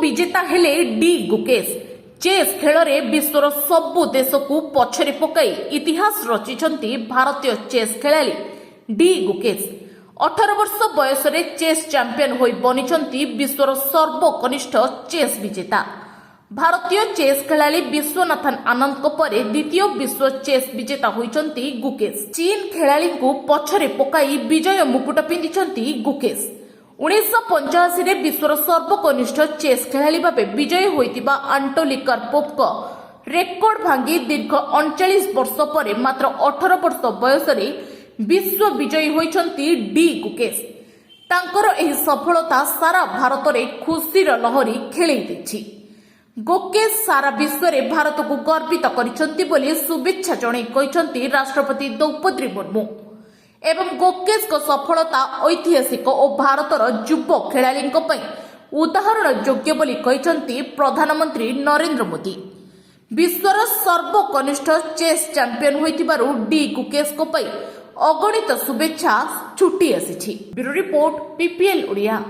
विजेता हेले D Gukesh. Chess खेल में विश्वर सबु देश को पछरे पकाई इतिहास रचिछंती भारतीय चेस खेलाड़ी डी गुकेश। 18 वर्ष बयस चेस चैंपियन होई बनिछंती विश्वर सर्वकनिष्ठ चेस विजेता। भारतीय चेस खेलाड़ी विश्वनाथन आनंद को परे द्वितीय विश्व चेस विजेता होइछंती गुकेश। चीन खेलाड़ी को पछरे पकाई विजय मुकुट पिंधिछंती गुकेश। 1985 रे विश्वर सर्वकनिष्ठ चेस खेलाड़ी भाव विजयी होइतिबा आंटोली कार्पोव रेकर्ड भांगी दीर्घ 39 वर्ष पर मात्र 18 वर्ष बयस विश्व विजयी होइछंती डी गुकेश। तांकर एही सफलता सारा भारत में खुशीर लहरी खेलै दैछि। गुकेश सारा विश्व में भारत को गर्वित करिसंती बोली शुभेच्छा जणाई कहिसंती राष्ट्रपति द्रौपदी मुर्मू। एवं गुकेश को सफलता ऐतिहासिक और भारतर युव खेलाड़ी उदाहरण योग्य बोली कहिसंती प्रधानमंत्री नरेंद्र मोदी। विश्वर सर्वकनिष्ठ चेस चैंपियन होइतिबारु डी गुकेश को पई अगणित शुभेच्छा छुट्टी आसी। Bureau report PPL Odia.